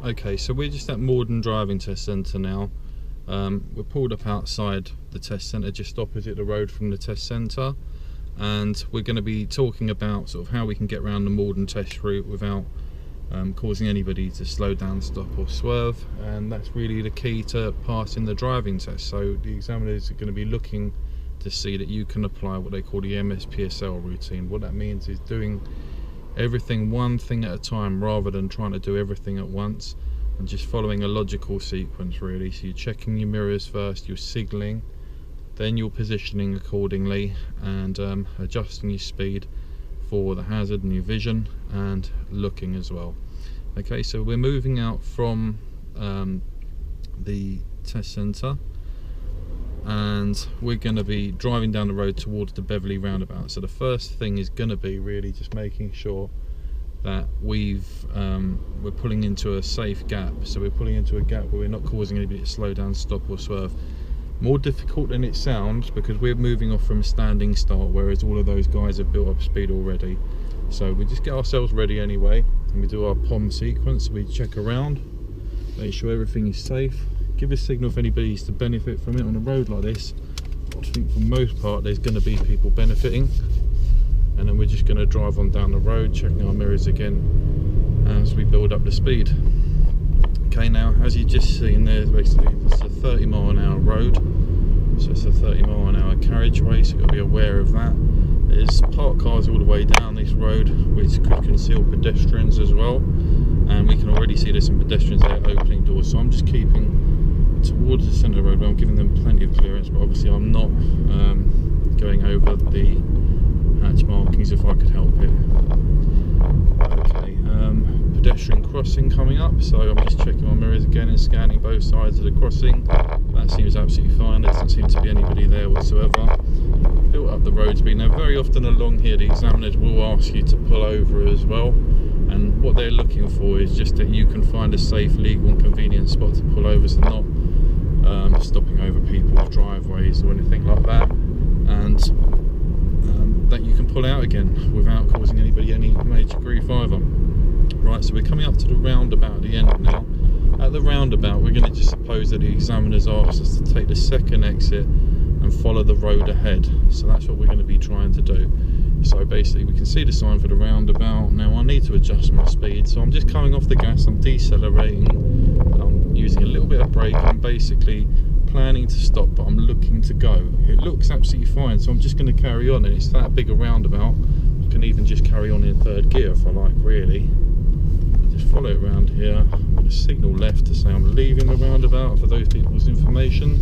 Okay, so we're just at Morden Driving Test Centre now. We're pulled up outside the test centre, just opposite the road from the test centre, and we're going to be talking about sort of how we can get around the Morden test route without causing anybody to slow down, stop or swerve. And that's really the key to passing the driving test. So the examiners are going to be looking to see that you can apply what they call the MSPSL routine. What that means is doing everything one thing at a time rather than trying to do everything at once, and just following a logical sequence really. So you're checking your mirrors first, you're signalling, then you're positioning accordingly, and adjusting your speed for the hazard and your vision, and looking as well. Okay, so we're moving out from the test centre, and we're going to be driving down the road towards the Beverley roundabout. So the first thing is going to be really just making sure that we're pulling into a safe gap. So we're pulling into a gap where we're not causing anybody to slow down, stop or swerve. More difficult than it sounds, because we're moving off from a standing start, whereas all of those guys have built up speed already. So we just get ourselves ready anyway, and we do our POM sequence. We check around, make sure everything is safe, give a signal if anybody's to benefit from it on a road like this. I think for the most part there's going to be people benefiting, and then we're just going to drive on down the road, checking our mirrors again as we build up the speed. Okay, now as you just seen there, basically it's a 30 mile an hour road, so it's a 30 mile an hour carriageway, so you've got to be aware of that. There's parked cars all the way down this road, which could conceal pedestrians as well, and we can already see there's some pedestrians there opening doors. So I'm just keeping towards the centre of the road, where I'm giving them plenty of clearance, but obviously I'm not going over the hatch markings if I could help it. Okay, pedestrian crossing coming up, so I'm just checking my mirrors again and scanning both sides of the crossing. That seems absolutely fine, there doesn't seem to be anybody there whatsoever. Built up the road speed. Now very often along here the examiners will ask you to pull over as well, and what they're looking for is just that you can find a safe, legal and convenient spot to pull over, so not stopping over people's driveways or anything like that, and that you can pull out again without causing anybody any major grief either. Right, so we're coming up to the roundabout at the end now. At the roundabout we're going to just suppose that the examiners asked us to take the second exit and follow the road ahead, so that's what we're going to be trying to do. So basically we can see the sign for the roundabout. Now I need to adjust my speed, so I'm just coming off the gas, I'm decelerating, I'm using a little bit of brake, I'm basically planning to stop but I'm looking to go. It looks absolutely fine, so I'm just going to carry on, and it's that big a roundabout I can even just carry on in third gear if I like really. Just follow it around here. I'm going to signal left to say I'm leaving the roundabout for those people's information.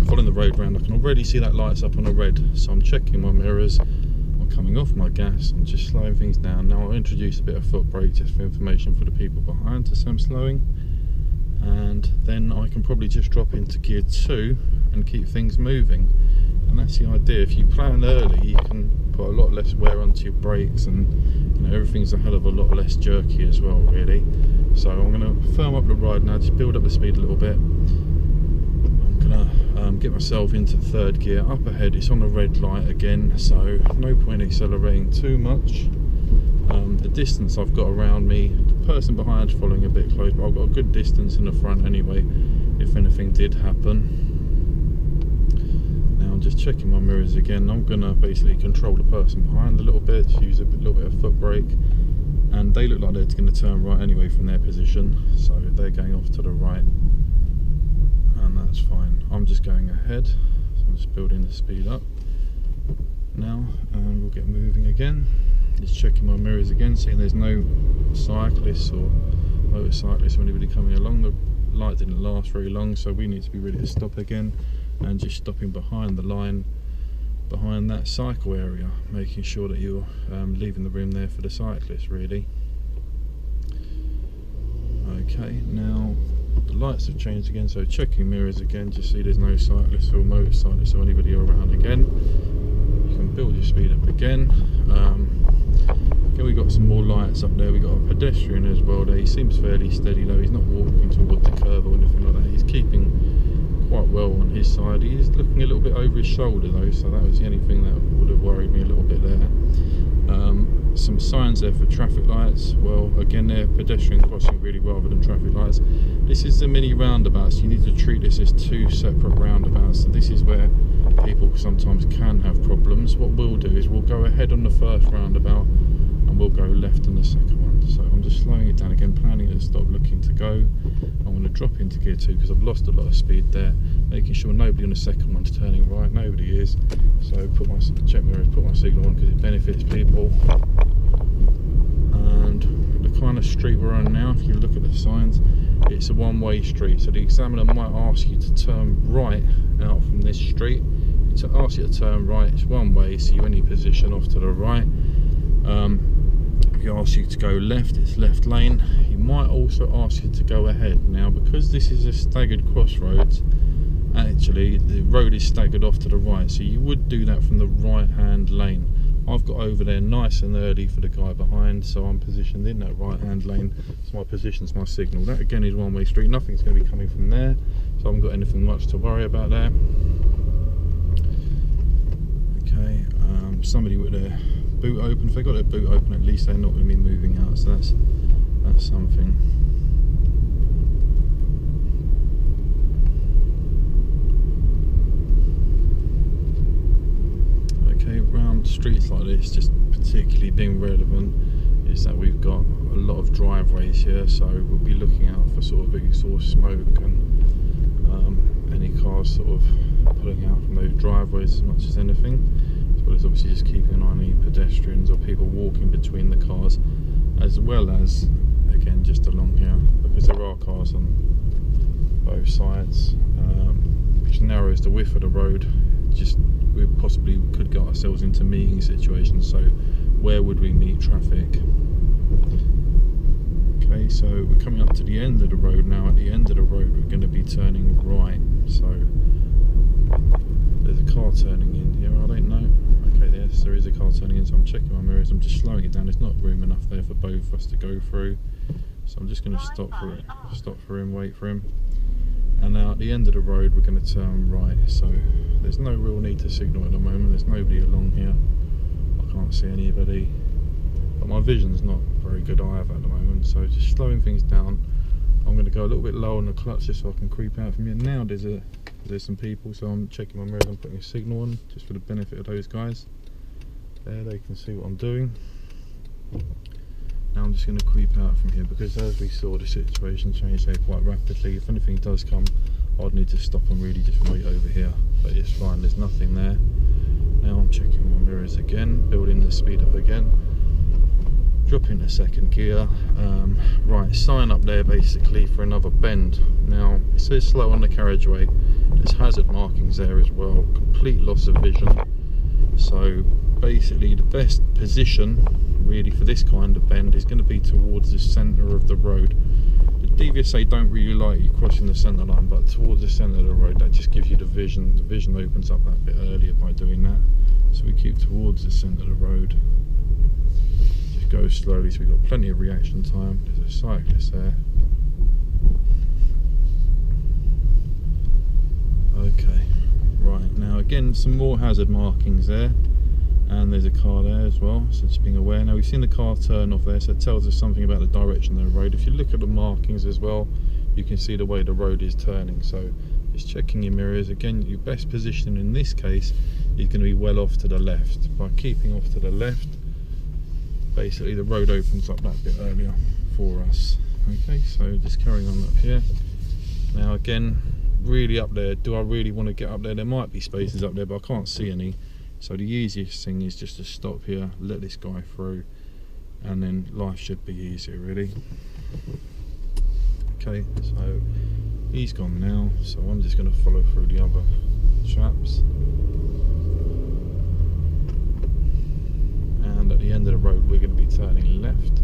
Following the road round, I can already see that light's up on a red, so I'm checking my mirrors, I'm coming off my gas, I'm just slowing things down. Now I'll introduce a bit of foot brake just for information for the people behind to say I'm slowing, and then I can probably just drop into gear 2 and keep things moving. And that's the idea. If you plan early you can put a lot less wear onto your brakes, and you know, everything's a hell of a lot less jerky as well really. So I'm going to firm up the ride now, just build up the speed a little bit. Get myself into third gear. Up ahead it's on a red light again, so no point accelerating too much. The distance I've got around me, the person behind is following a bit close, but I've got a good distance in the front anyway if anything did happen. Now I'm just checking my mirrors again. I'm going to basically control the person behind a little bit, use a little bit of foot brake, and they look like they're going to turn right anyway from their position, so they're going off to the right, and that's fine. I'm just going ahead, so I'm just building the speed up now, and we'll get moving again. Just checking my mirrors again, seeing there's no cyclists or motorcyclists or anybody coming along. The light didn't last very long, so we need to be ready to stop again, and just stopping behind the line, behind that cycle area, making sure that you're leaving the room there for the cyclists really. Okay, now the lights have changed again, so checking mirrors again, just see there's no cyclists or motorcyclists or anybody around again. You can build your speed up again. Again, we've got some more lights up there. We've got a pedestrian as well there. He seems fairly steady though, he's not walking toward the curve or anything like that. He's keeping quite well on his side. He is looking a little bit over his shoulder though, so that was the only thing that would have worried me a little bit there. some signs there for traffic lights. Well, again, they're pedestrian crossing really rather than traffic lights. This is the mini roundabouts. You need to treat this as two separate roundabouts. So this is where people sometimes can have problems. What we'll do is we'll go ahead on the first roundabout and we'll go left on the second one. So I'm just slowing it down again, planning to stop, looking to go. I'm going to drop into gear 2 because I've lost a lot of speed there, making sure nobody on the second one's turning right. Nobody is. So put my check mirrors, put my signal on because it benefits people. And the kind of street we're on now, if you look at the signs, it's a one-way street. So the examiner might ask you to turn right out from this street. To ask you to turn right, it's one way, so you only position off to the right. If he asks you to go left, it's left lane. He might also ask you to go ahead. Now, because this is a staggered crossroads, actually the road is staggered off to the right, so you would do that from the right hand lane. I've got over there nice and early for the guy behind, so I'm positioned in that right hand lane. So my position's my signal. That again is one-way street, nothing's going to be coming from there, so I haven't got anything much to worry about there. Okay, somebody with their boot open. If they got their boot open, at least they're not going to be moving out, so that's something. Okay, round streets like this, just particularly being relevant is that we've got a lot of driveways here, so we'll be looking out for sort of exhaust smoke and any cars sort of pulling out from those driveways as much as anything, as well as obviously just keeping an eye on any pedestrians or people walking between the cars, as well as again just along here, because there are cars on both sides, which narrows the width of the road. Just we possibly could get ourselves into meeting situations, so where would we meet traffic? Okay, so we're coming up to the end of the road now. At the end of the road we're going to be turning right, so there's a car turning in here, I don't know. Okay, yes, there is a car turning in, so I'm checking my mirrors, I'm just slowing it down. There's not room enough there for both of us to go through, so I'm just going to stop for him, wait for him. And now at the end of the road we're going to turn right, so there's no real need to signal at the moment. There's nobody along here, I can't see anybody, but my vision's not very good either at the moment, so just slowing things down. I'm going to go a little bit low on the clutch just so I can creep out from here. Now there's some people, so I'm checking my mirrors, I'm putting a signal on just for the benefit of those guys. There, they can see what I'm doing. Now I'm just going to creep out from here, because as we saw, the situation changed there quite rapidly. If anything does come, I'd need to stop and really just wait over here, but it's fine, there's nothing there. Now I'm checking my mirrors again, building the speed up again, dropping to second gear. Right, sign up there basically for another bend. Now it says slow on the carriageway, there's hazard markings there as well, complete loss of vision. So basically the best position really for this kind of bend is going to be towards the centre of the road. The DVSA don't really like you crossing the centre line, but towards the centre of the road, that just gives you the vision. The vision opens up that bit earlier by doing that, so we keep towards the centre of the road. Just go slowly, so we've got plenty of reaction time. There's a cyclist there. Okay, right, now again some more hazard markings there, and there's a car there as well, so just being aware. Now we've seen the car turn off there, so it tells us something about the direction of the road. If you look at the markings as well, you can see the way the road is turning, so just checking your mirrors. Again, your best position in this case is going to be well off to the left. By keeping off to the left, basically the road opens up that bit earlier for us. Okay, so just carrying on up here. Now again, really up there, do I really want to get up there? There might be spaces up there, but I can't see any. So the easiest thing is just to stop here, let this guy through, and then life should be easier really. Okay, so he's gone now, so I'm just going to follow through the other chaps. And at the end of the road we're going to be turning left.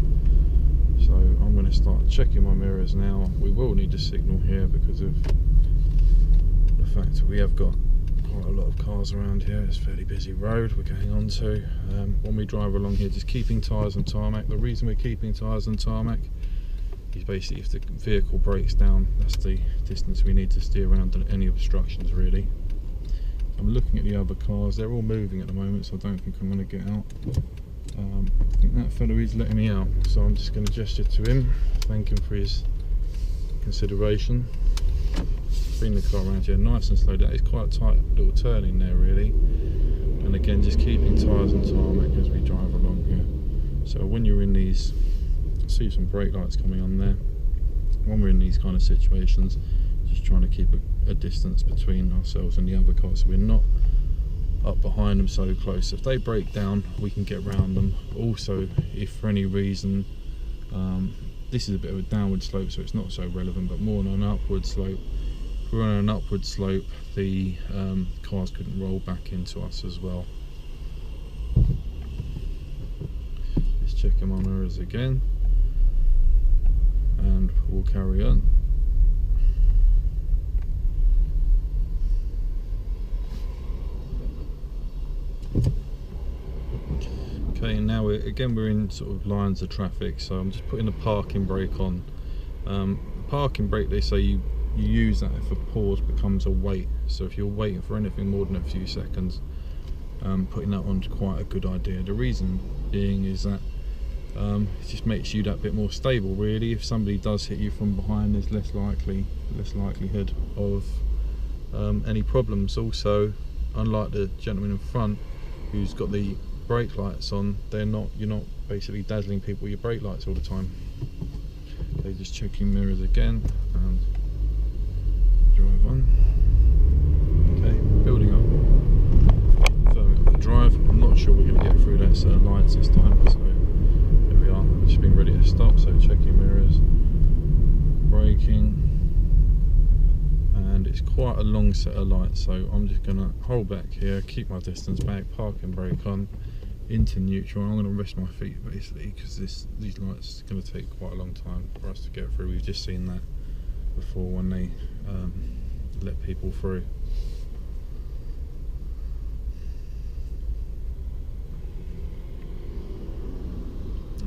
So I'm going to start checking my mirrors now. We will need a signal here because of the fact that we have got quite a lot of cars around here. It's a fairly busy road we're going on to. When we drive along here, just keeping tyres on tarmac. The reason we're keeping tyres on tarmac is basically if the vehicle breaks down, that's the distance we need to steer around any obstructions really. I'm looking at the other cars, they're all moving at the moment, so I don't think I'm going to get out. I think that fellow is letting me out, so I'm just going to gesture to him, thank him for his consideration. Bring the car around here nice and slow. That is quite a tight little turn in there really, and again just keeping tyres and tarmac as we drive along here. So when you're in these, see some brake lights coming on there, when we're in these kind of situations, just trying to keep a distance between ourselves and the other cars so we're not up behind them so close. If they break down, we can get around them. Also, if for any reason, this is a bit of a downward slope, so it's not so relevant, but more on an upward slope. If we're on an upward slope, the cars couldn't roll back into us as well. Let's check them on mirrors again, and we'll carry on. Okay, and now we're in sort of lines of traffic, so I'm just putting the parking brake on. Parking brake, they say you use that if a pause becomes a wait, so if you're waiting for anything more than a few seconds, putting that on is quite a good idea. The reason being is that it just makes you that bit more stable really. If somebody does hit you from behind, there's less likelihood of any problems. Also, unlike the gentleman in front who's got the brake lights on, you're not basically dazzling people with your brake lights all the time. Okay, just checking mirrors again and drive on. Okay, building up, firming up the drive. I'm not sure we're going to get through that set of lights this time, so there we are. We've just been ready to stop, so checking mirrors, braking, and it's quite a long set of lights, so I'm just going to hold back here, keep my distance back, parking brake on, into neutral. I'm going to rest my feet basically, because these lights are going to take quite a long time for us to get through. We've just seen that before when they let people through.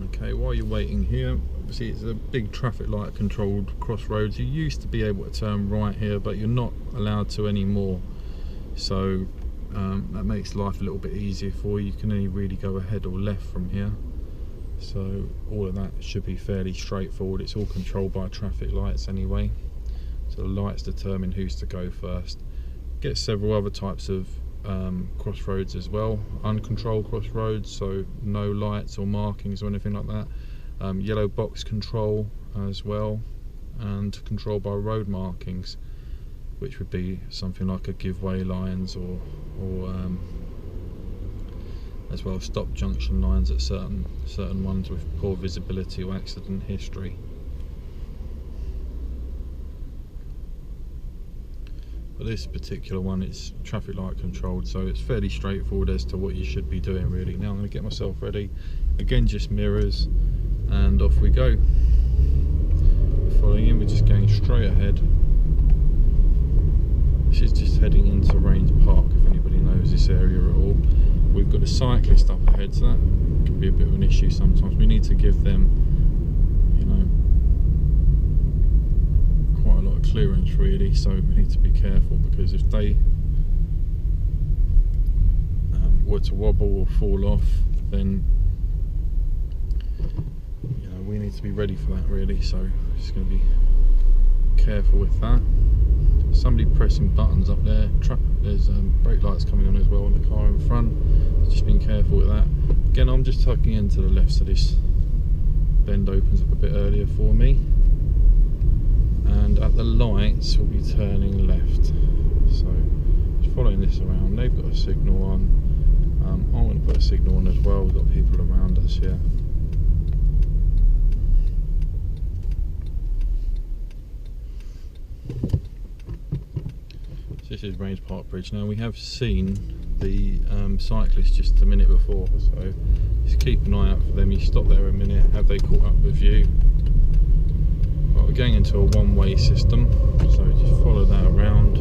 Okay, while you're waiting here, obviously it's a big traffic light controlled crossroads. You used to be able to turn right here, but you're not allowed to anymore, so that makes life a little bit easier for you. You can only really go ahead or left from here, so all of that should be fairly straightforward. It's all controlled by traffic lights anyway, so the lights determine who's to go first. Get several other types of crossroads as well, uncontrolled crossroads, so no lights or markings or anything like that. Yellow box control as well, and control by road markings, which would be something like a give-way lines or as well stop junction lines at certain ones with poor visibility or accident history. But this particular one, it's traffic light controlled, so it's fairly straightforward as to what you should be doing really. Now I'm going to get myself ready, again just mirrors, and off we go. Following in, we're just going straight ahead. This is just heading into Rains Park, if anybody knows this area at all. We've got a cyclist up ahead, so that can be a bit of an issue sometimes. We need to give them, you know, quite a lot of clearance really, so we need to be careful, because if they were to wobble or fall off, then you know we need to be ready for that really, so just going to be careful with that. Somebody pressing buttons up there. There's brake lights coming on as well on the car in front, just being careful with that. Again, I'm just tucking into the left, so this bend opens up a bit earlier for me, and at the lights we'll be turning left, so just following this around. They've got a signal on, I'm going to put a signal on as well. We've got people around us here. This is Rains Park Bridge. Now we have seen the cyclists just a minute before, so just keep an eye out for them. You stop there a minute, have they caught up with you? Well, we're going into a one-way system, so just follow that around.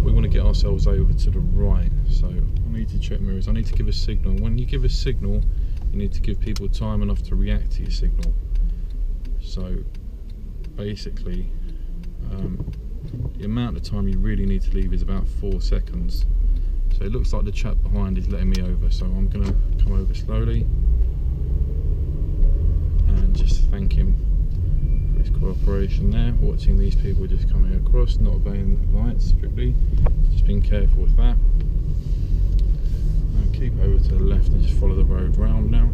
We want to get ourselves over to the right, so I need to check mirrors. I need to give a signal. When you give a signal, you need to give people time enough to react to your signal. So basically, the amount of time you really need to leave is about 4 seconds. So it looks like the chap behind is letting me over, so I'm going to come over slowly and just thank him for his cooperation there, watching these people just coming across, not obeying the lights strictly, just being careful with that. And keep over to the left and just follow the road round now.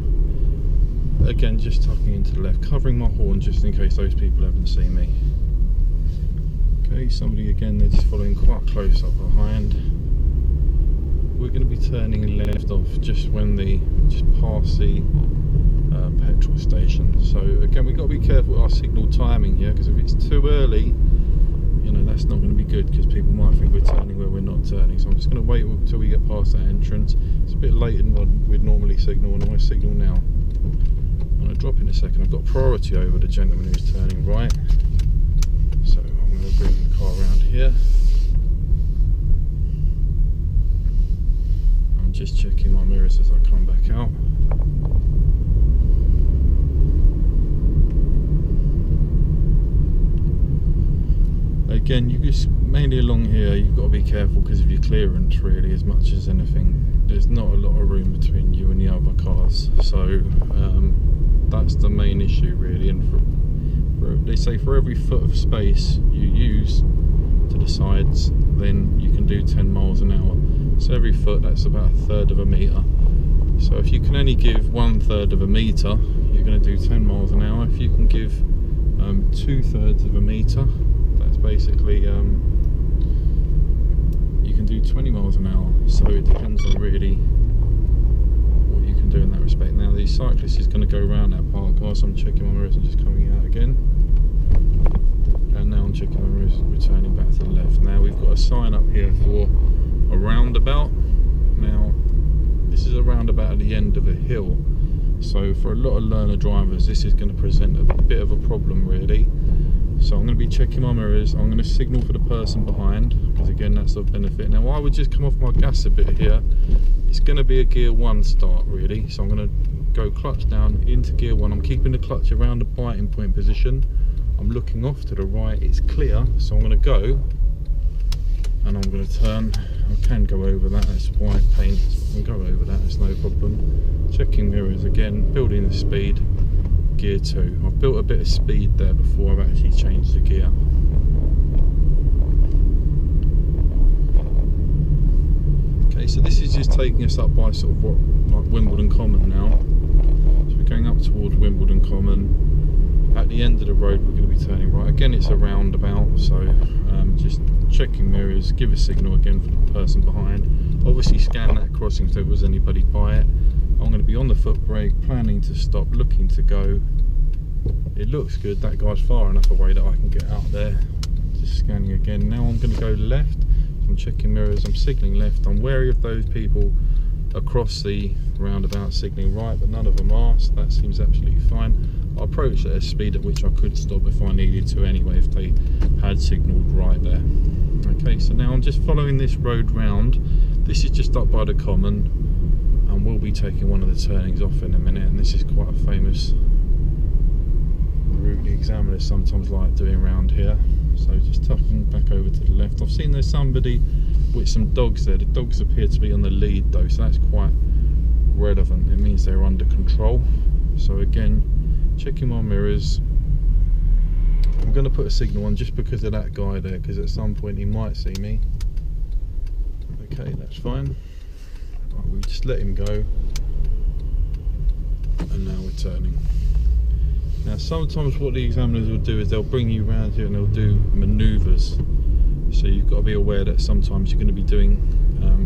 Again, just tucking into the left, covering my horn just in case those people haven't seen me. Okay, somebody again, they're just following quite close up behind. We're going to be turning left off just past the petrol station. So again, we've got to be careful with our signal timing here, because if it's too early, you know, that's not going to be good, because people might think we're turning where we're not turning. So I'm just going to wait until we get past that entrance. It's a bit later than we'd normally signal, and I want to signal now. I'm going to drop in a second. I've got priority over the gentleman who's turning right, so I'm going to bring the car around here. I'm just checking my mirrors as I come back out. Again, you just mainly along here, you've got to be careful because of your clearance, really, as much as anything. There's not a lot of room between you and the other cars, so that's the main issue, really. And they say for every foot of space you use to the sides, then you can do 10 miles an hour. So every foot, that's about 1/3 of a metre. So if you can only give 1/3 of a metre, you're going to do 10 miles an hour. If you can give 2/3 of a metre, that's basically you can do 20 miles an hour. So it depends on really what you can do in that respect. Now the cyclist is going to go around that parked car, so I'm checking my mirrors and just coming out again. And now I'm checking my mirrors, returning back to the left. Now we've got a sign up here for a roundabout. Now this is a roundabout at the end of a hill, so for a lot of learner drivers this is going to present a bit of a problem, really. So I'm going to be checking my mirrors. I'm going to signal for the person behind, because again, that's of benefit. Now I would just come off my gas a bit here. It's going to be a gear 1 start, really, so I'm going to go clutch down into gear 1. I'm keeping the clutch around the biting point position. I'm looking off to the right, it's clear, so I'm going to go and I'm going to turn. I can go over that, that's white paint, so I can go over that, it's no problem. Checking mirrors again, building the speed, gear 2. I've built a bit of speed there before I've actually changed the gear. Okay, so this is just taking us up by sort of like Wimbledon Common now. So we're going up towards Wimbledon Common. At the end of the road we're going to be turning right. Again, it's a roundabout, so just checking mirrors, give a signal again for the person behind. Obviously scan that crossing if there was anybody by it. I'm going to be on the foot brake, planning to stop, looking to go. It looks good, that guy's far enough away that I can get out there. Just scanning again. Now I'm going to go left. I'm checking mirrors, I'm signalling left. I'm wary of those people across the roundabout signalling right, but none of them are, so that seems absolutely fine. I approached at a speed at which I could stop if I needed to anyway, if they had signalled right there. Okay, so now I'm just following this road round. This is just up by the common, and we'll be taking one of the turnings off in a minute, and this is quite a famous route the examiners sometimes like doing around here. So just tucking back over to the left. I've seen there's somebody with some dogs there. The dogs appear to be on the lead though, so that's quite relevant. It means they're under control. So again, checking my mirrors. I'm going to put a signal on just because of that guy there, because at some point he might see me. Okay, that's fine. Right, we'll just let him go. And now we're turning. Now sometimes what the examiners will do is they'll bring you around here and they'll do manoeuvres. So you've got to be aware that sometimes you're going to be doing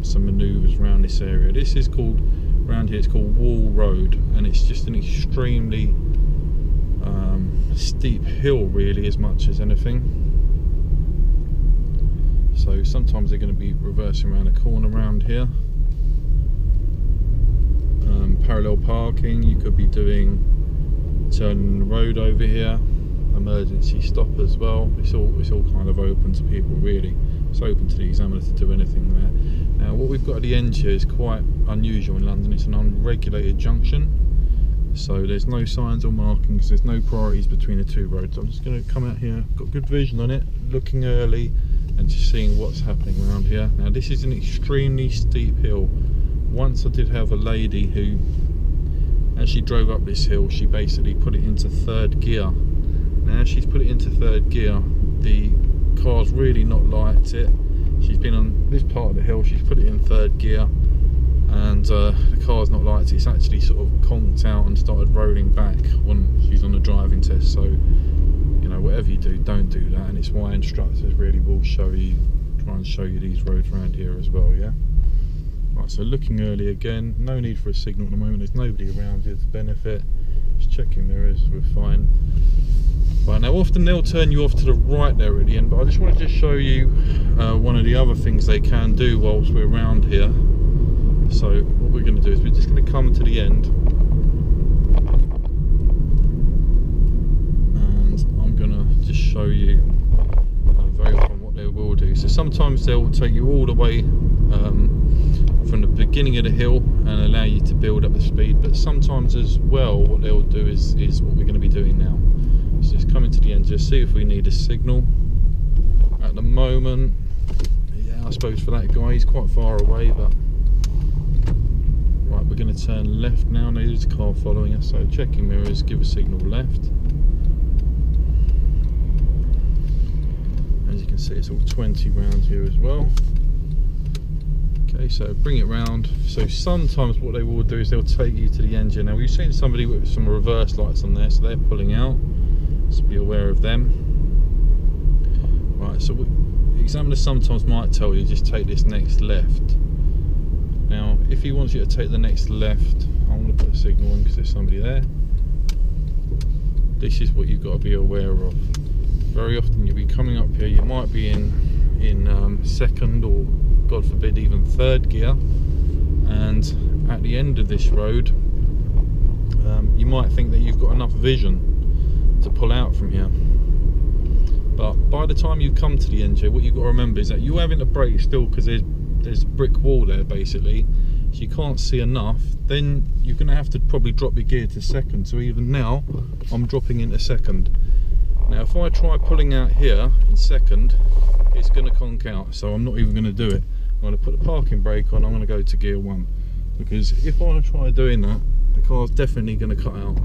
some manoeuvres around this area. This is called, around here it's called Wall Road, and it's just an extremely steep hill, really, as much as anything. So sometimes they're going to be reversing around a corner around here. Parallel parking, you could be doing turning the road over here, emergency stop as well. It's all kind of open to people, really. It's open to the examiner to do anything there. Now what we've got at the end here is quite unusual in London. It's an unregulated junction, so there's no signs or markings, there's no priorities between the two roads. I'm just going to come out here, got good vision on it, looking early, and just seeing what's happening around here. Now this is an extremely steep hill. Once I did have a lady who, as she drove up this hill, she basically put it into third gear. Now she's put it into third gear, the car's really not liked it. She's been on this part of the hill, she's put it in third gear, and the car's not liked it. It's actually sort of conked out and started rolling back when she's on the driving test. So, you know, whatever you do, don't do that. And it's why instructors really will try and show you these roads around here as well, yeah? Right, so looking early again, no need for a signal at the moment, there's nobody around here to benefit. Just checking mirrors, we're fine. Right, now often they'll turn you off to the right there at the end, but I just wanted to show you one of the other things they can do whilst we're around here. So what we're going to do is we're just going to come to the end, and I'm going to just show you very often what they will do. So sometimes they'll take you all the way from the beginning of the hill and allow you to build up the speed, but sometimes as well what they'll do is what we're going to be doing now. So just coming to the end, just see if we need a signal. At the moment, yeah, I suppose for that guy, he's quite far away, but right, we're going to turn left now. Now there's a car following us, so checking mirrors, give a signal left. As you can see, it's all 20 round here as well. Okay, so bring it round. So sometimes what they will do is they'll take you to the engine. Now we've seen somebody with some reverse lights on there, so they're pulling out, so be aware of them. Right, so the examiner sometimes might tell you just take this next left. Now if he wants you to take the next left, I'm going to put a signal in because there's somebody there. This is what you've got to be aware of. Very often you'll be coming up here, you might be in second or God forbid even third gear, and at the end of this road you might think that you've got enough vision to pull out from here, but by the time you come to the end here, what you've got to remember is that you're having to brake still because there's a brick wall there basically, so you can't see enough. Then you're going to have to probably drop your gear to second. So even now I'm dropping into second. Now if I try pulling out here in second, it's going to conk out, so I'm not even going to do it. I'm going to put the parking brake on, I'm going to go to gear 1, because if I try doing that, the car's definitely going to cut out.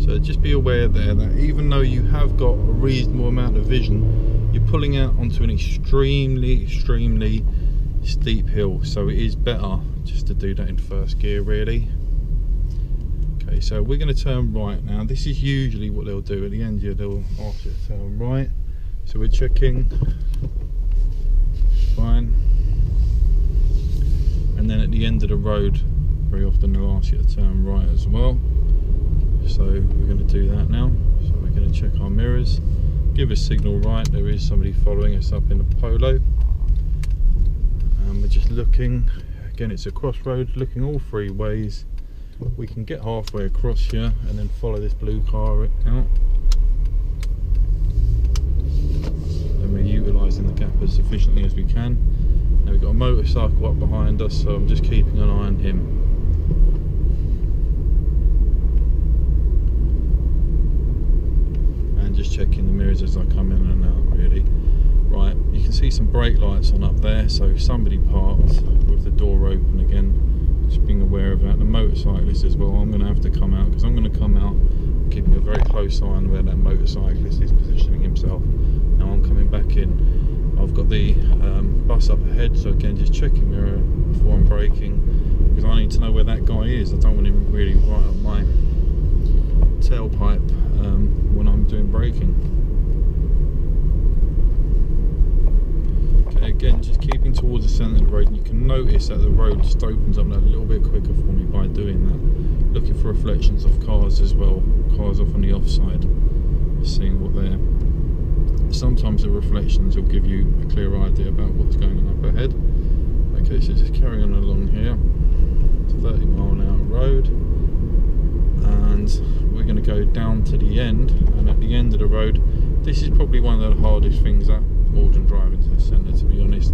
So just be aware there that even though you have got a reasonable amount of vision, you're pulling out onto an extremely steep hill, so it is better just to do that in first gear really. Okay, so we're going to turn right now. This is usually what they'll do at the end here, they'll ask you to turn right. So we're checking, fine. And then at the end of the road, very often they'll ask you to turn right as well. So we're going to do that now. So we're going to check our mirrors, give a signal right. There is somebody following us up in the Polo. And we're just looking, again it's a crossroad, looking all three ways. We can get halfway across here and then follow this blue car out. Then we're utilising the gap as efficiently as we can. Now we've got a motorcycle up behind us, so I'm just keeping an eye on him. And just checking the mirrors as I come in and out really. Right, you can see some brake lights on up there, so somebody parked with the door open again. Just being aware of that. The motorcyclist as well, I'm going to have to come out, because I'm going to come out keeping a very close eye on where that motorcyclist is positioning himself. Now I'm coming back in. I've got the bus up ahead, so again just checking mirror before I'm braking, because I need to know where that guy is. I don't want him really right up my tailpipe when I'm doing braking. Again, just keeping towards the centre of the road, and you can notice that the road just opens up a little bit quicker for me by doing that. Looking for reflections of cars as well, cars off on the offside, seeing what they're... Sometimes the reflections will give you a clear idea about what's going on up ahead. Okay, so just carrying on along here, 30 mile an hour road, and we're going to go down to the end, and at the end of the road, this is probably one of the hardest things at Morden Driving Test Centre, to be honest.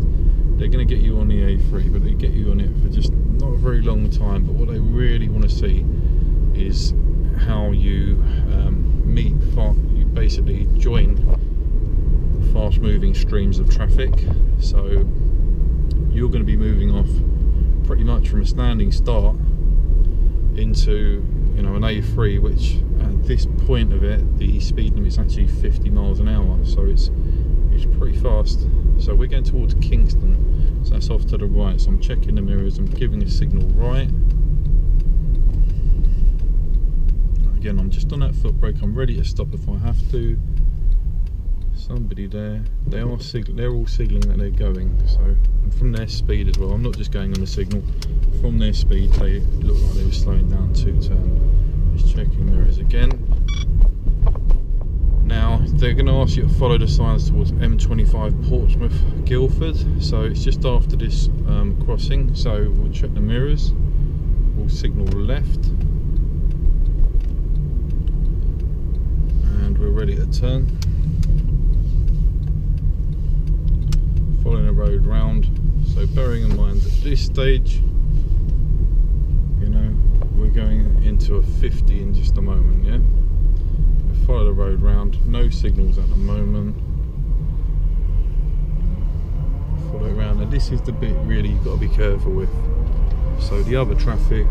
They're going to get you on the A3, but they get you on it for just not a very long time. But what they really want to see is how you you basically join fast moving streams of traffic. So you're going to be moving off pretty much from a standing start into, you know, an A3, which at this point of it, the speed limit is actually 50 miles an hour, so it's pretty fast. So we're going towards Kingston, so that's off to the right. So I'm checking the mirrors, I'm giving a signal right. Again, I'm just on that foot brake, I'm ready to stop if I have to. Somebody there, they're all signalling that they're going, so, and from their speed as well, I'm not just going on the signal, from their speed they look like they were slowing down to turn. Just checking mirrors again. Now they're going to ask you to follow the signs towards M25 Portsmouth Guildford, so it's just after this crossing, so we'll check the mirrors, we'll signal left, and we're ready to turn. Following a road round, so bearing in mind at this stage, you know, we're going into a 50 in just a moment, yeah? We follow the road round, no signals at the moment. Follow it round, and this is the bit really you've got to be careful with. So the other traffic,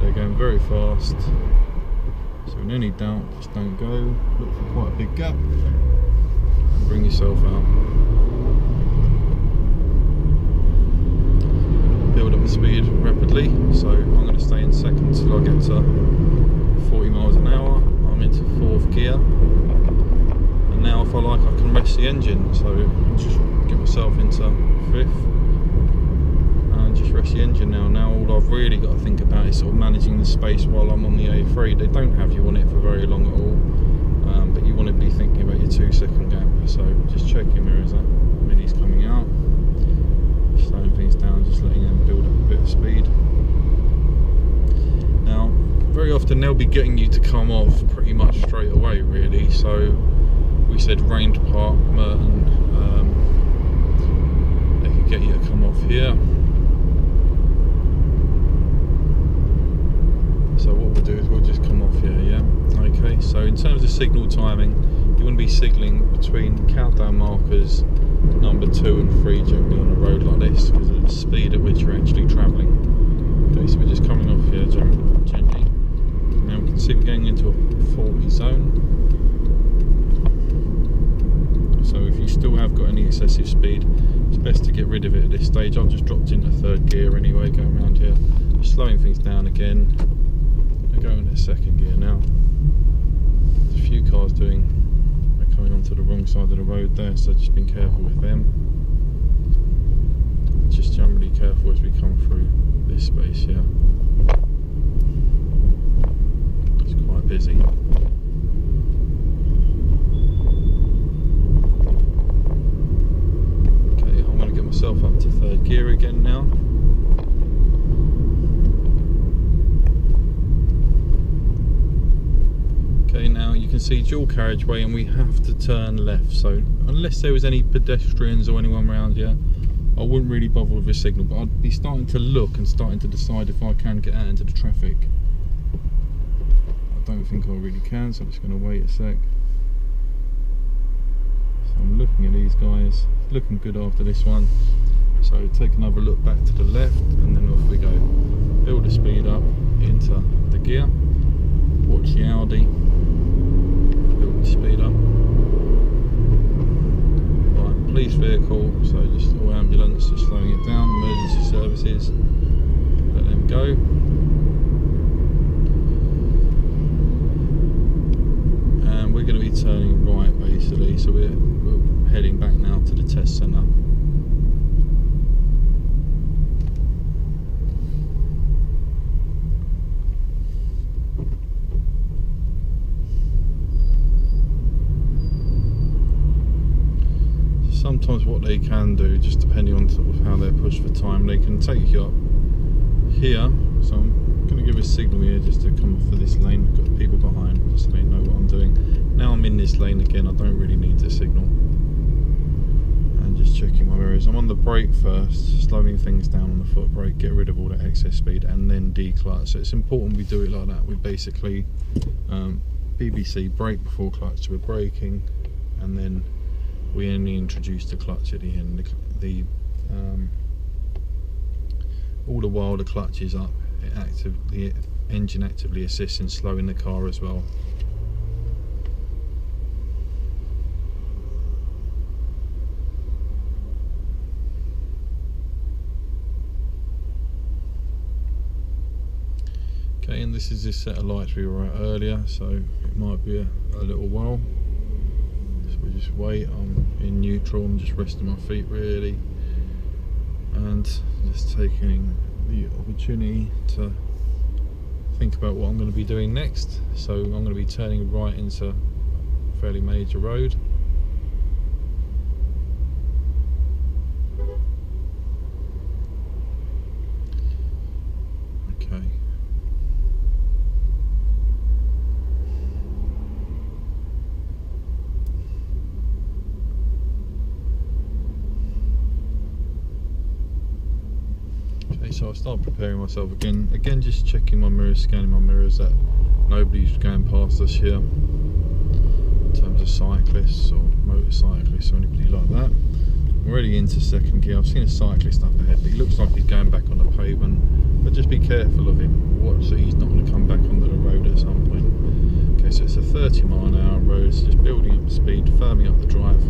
they're going very fast, so in any doubt, just don't go. Look for quite a big gap. Bring yourself out. Build up the speed rapidly, so I'm going to stay in second till I get to 40 miles an hour. I'm into 4th gear, and now if I like I can rest the engine, so just get myself into 5th and just rest the engine now. Now all I've really got to think about is sort of managing the space while I'm on the A3. They don't have you on it for very long at all, but you want to be thinking about your 2-second gap. So just checking mirrors up, Mini's coming out, slowing things down, just letting them build up a bit of speed. Now very often they'll be getting you to come off pretty much straight away really, so we said Range Park, Morden, they could get you to come off here. So what we'll do is we'll just come off here, yeah? Okay, so in terms of signal timing, you want to be signalling between countdown markers number 2 and 3 generally on a road like this, because of the speed at which you're actually travelling. Okay, so we're just coming off here gently. Now we can see we're going into a 40 zone. So if you still have got any excessive speed, it's best to get rid of it at this stage. I've just dropped into 3rd gear anyway, going around here, just slowing things down again. We're going into 2nd gear now. There's a few cars coming onto the wrong side of the road there, so just being careful with them. Just generally careful as we come through this space here. It's quite busy. Okay, I'm going to get myself up to 3rd gear again now. Okay, now you can see dual carriageway and we have to turn left, so unless there was any pedestrians or anyone around here, I wouldn't really bother with a signal, but I'd be starting to look and starting to decide if I can get out into the traffic. I don't think I really can, so I'm just going to wait a sec. So I'm looking at these guys, it's looking good after this one, so take another look back to the left and then off we go. Build the speed up into the gear, watch the Audi, build the speed up. Right, police vehicle, so just all ambulance, just slowing it down, emergency services, let them go. And we're going to be turning right basically, so we're heading back now to the test centre. Sometimes what they can do, just depending on sort of how they're pushed for time, they can take you up here. So I'm going to give a signal here just to come off for this lane. I've got people behind, just so they know what I'm doing. Now I'm in this lane again, I don't really need to signal. And Just checking my mirrors. I'm on the brake first, slowing things down on the foot brake, get rid of all that excess speed, and then declutch. So it's important we do it like that. We basically BBC brake before clutch, we're braking, and then we only introduce the clutch at the end. All the while the clutch is up, the engine actively assists in slowing the car as well. Okay, and this is this set of lights we were at earlier, so it might be a little while. So we just wait. I'm in neutral, I'm just resting my feet really, and just taking the opportunity to think about what I'm going to be doing next. So I'm going to be turning right into a fairly major road. Okay. So I start preparing myself again just checking my mirrors, scanning my mirrors, that nobody's going past us here in terms of cyclists or motorcyclists or anybody like that. I'm already into second gear. I've seen a cyclist up ahead, but he looks like he's going back on the pavement, but just be careful of him. Watch that he's not going to come back onto the road at some point. Okay, so it's a 30-mile-an-hour road, so just building up the speed, firming up the drive.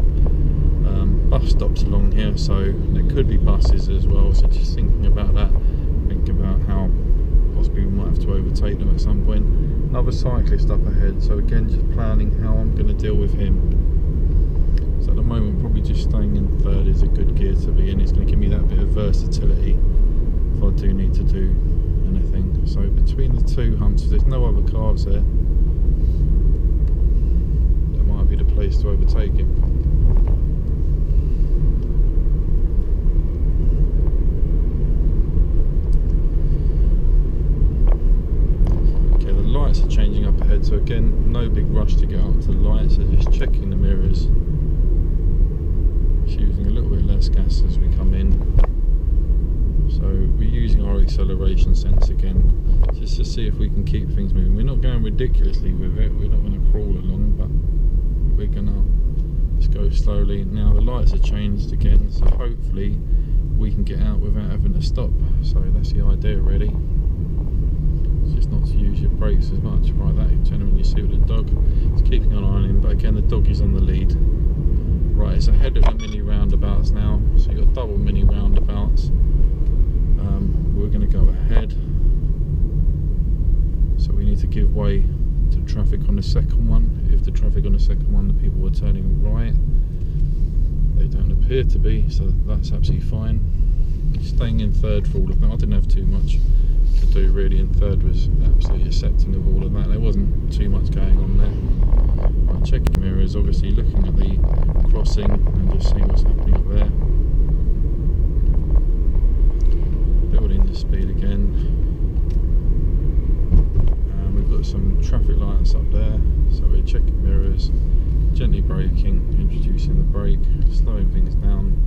Bus stops along here, so there could be buses as well, so just thinking about that, thinking about how possibly we might have to overtake them at some point. Another cyclist up ahead, so again just planning how I'm going to deal with him. So at the moment probably just staying in third is a good gear to be in. It's going to give me that bit of versatility if I do need to do anything. So between the two humps, if there's no other cars there, that might be the place to overtake him. Lights are changing up ahead, so again no big rush to get up to the lights, so just checking the mirrors, just using a little bit less gas as we come in. So we're using our acceleration sense again just to see if we can keep things moving. We're not going ridiculously with it, we're not going to crawl along, but we're going to just go slowly. Now the lights are changed again, so hopefully we can get out without having to stop. So that's the idea really. Just not to use your brakes as much. Right, that gentleman you see with the dog, it's keeping an eye on him, but again the dog is on the lead. Right, it's ahead of the mini roundabouts now, so you've got double mini roundabouts. We're going to go ahead, so we need to give way to the traffic on the second one. If the traffic on the second one, the people were turning right, they don't appear to be, so that's absolutely fine. Staying in third for all of them. I didn't have too much to do really, and third was absolutely accepting of all of that. There wasn't too much going on there. Right, checking mirrors, obviously looking at the crossing and just seeing what's happening up there. Building the speed again. And we've got some traffic lights up there, so we're checking mirrors, gently braking, introducing the brake, slowing things down.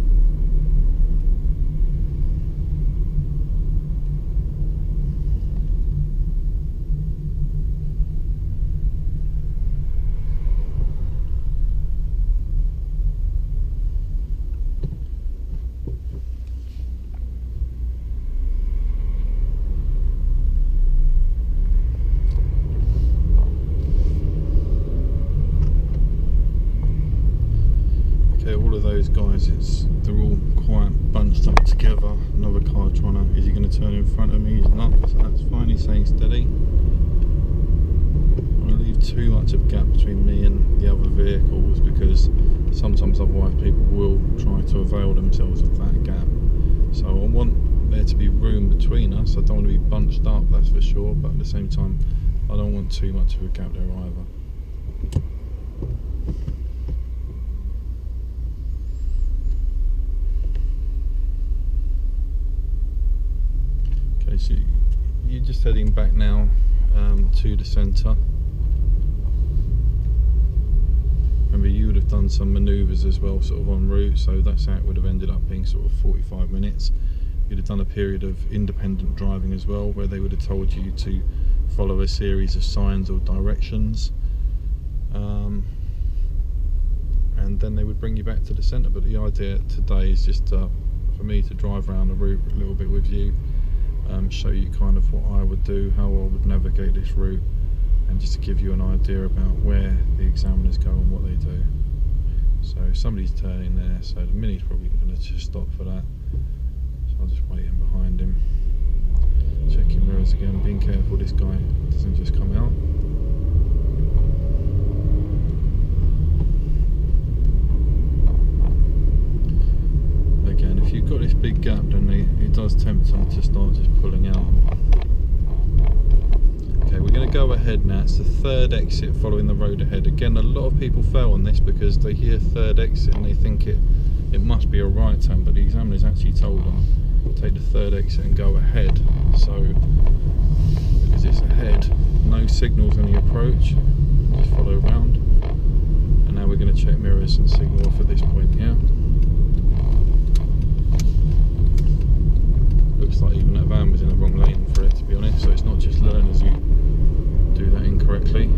Those guys, they're all quite bunched up together. Another car is he going to turn in front of me? He's not, so that's fine, he's staying steady. I don't leave too much of a gap between me and the other vehicles, because sometimes otherwise people will try to avail themselves of that gap. So I want there to be room between us. I don't want to be bunched up, that's for sure, but at the same time I don't want too much of a gap there either. So you're just heading back now to the centre. Remember, you would have have done some manoeuvres as well, sort of en route, so that's how it would have ended up being sort of 45 minutes. You'd have done a period of independent driving as well, where they would have told you to follow a series of signs or directions, and then they would bring you back to the centre. But the idea today is just for me to drive around the route a little bit with you, show you kind of what I would do, how I would navigate this route, and just to give you an idea about where the examiners go and what they do. So somebody's turning there, so the Mini's probably going to just stop for that. So I'll just wait in behind him. Checking mirrors again, being careful this guy doesn't just come out. Again, if you've got this big gap, then it does tempt them to start just pulling out. Okay, we're going to go ahead now. It's the third exit following the road ahead. Again, a lot of people fail on this because they hear third exit and they think it must be a right turn, but the examiner's actually told them take the third exit and go ahead. So because it's ahead, no signals on the approach, just follow around. And now we're going to check mirrors and signal off at this point here. Looks like even that van was in the wrong lane for it, to be honest, so it's not just learners who do that incorrectly.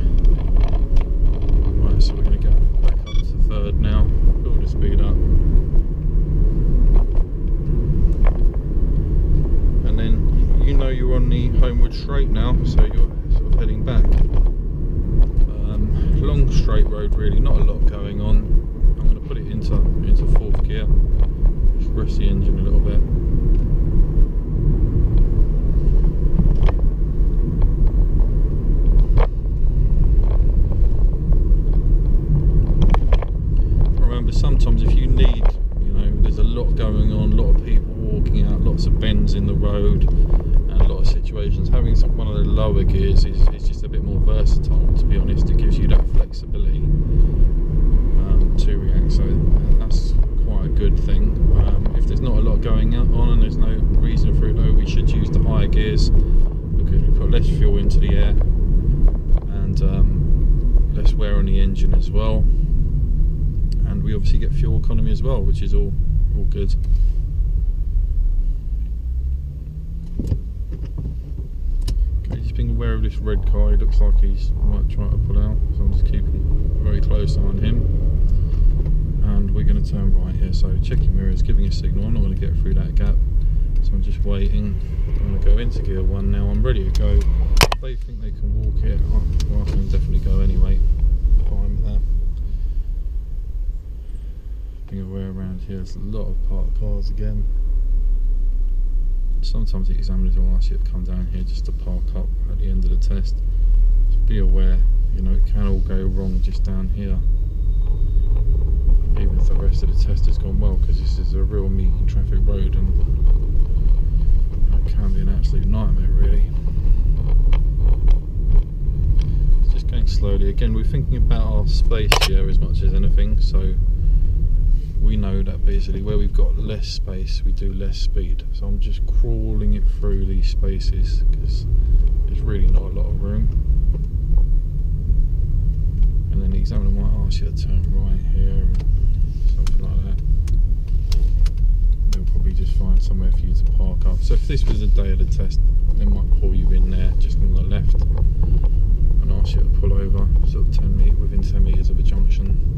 Right, so we're going to go back up to third now, build the speed up, and then you know you're on the homeward straight now, so you're sort of heading back. Long straight road really, not a lot going on. I'm going to put it into fourth gear, just rest the engine a little bit. Sometimes if you need, there's a lot going on, a lot of people walking out, lots of bends in the road and a lot of situations, having one of the lower gears is just a bit more versatile, to be honest. It gives you that flexibility to react, so that's quite a good thing. If there's not a lot going on and there's no reason for it though, we should use the higher gears because we put less fuel into the air and less wear on the engine as well. And we obviously get fuel economy as well, which is all good. Okay, just being aware of this red car. He looks like he's might try to pull out, so I'm just keeping a very close eye on him. And we're going to turn right here, so checking mirrors, giving a signal. I'm not going to get through that gap, so I'm just waiting. I'm going to go into gear 1 now. I'm ready to go. If they think they can walk it, well, I can definitely go anyway. Fine with that. Being aware around here, there's a lot of parked cars again. Sometimes the examiners will ask you to come down here just to park up at the end of the test. Just be aware, it can all go wrong just down here. Even if the rest of the test has gone well, because this is a real meeting traffic road and it can be an absolute nightmare really. Just going slowly. Again, we're thinking about our space here as much as anything, so we know that basically where we've got less space we do less speed, so I'm just crawling it through these spaces because there's really not a lot of room. And then the examiner might ask you to turn right here or something like that. They'll probably just find somewhere for you to park up. So if this was the day of the test, they might pull you in there just on the left and ask you to pull over sort of within 10 metres of a junction.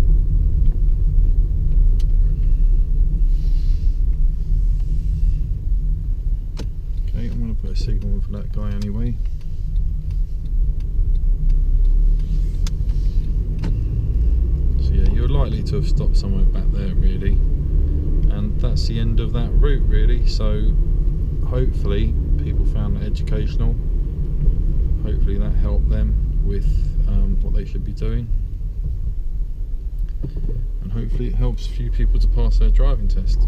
I'm going to put a signal in for that guy anyway. So yeah, you're likely to have stopped somewhere back there really, and that's the end of that route really. So hopefully people found that educational, hopefully that helped them with what they should be doing, and hopefully it helps a few people to pass their driving test.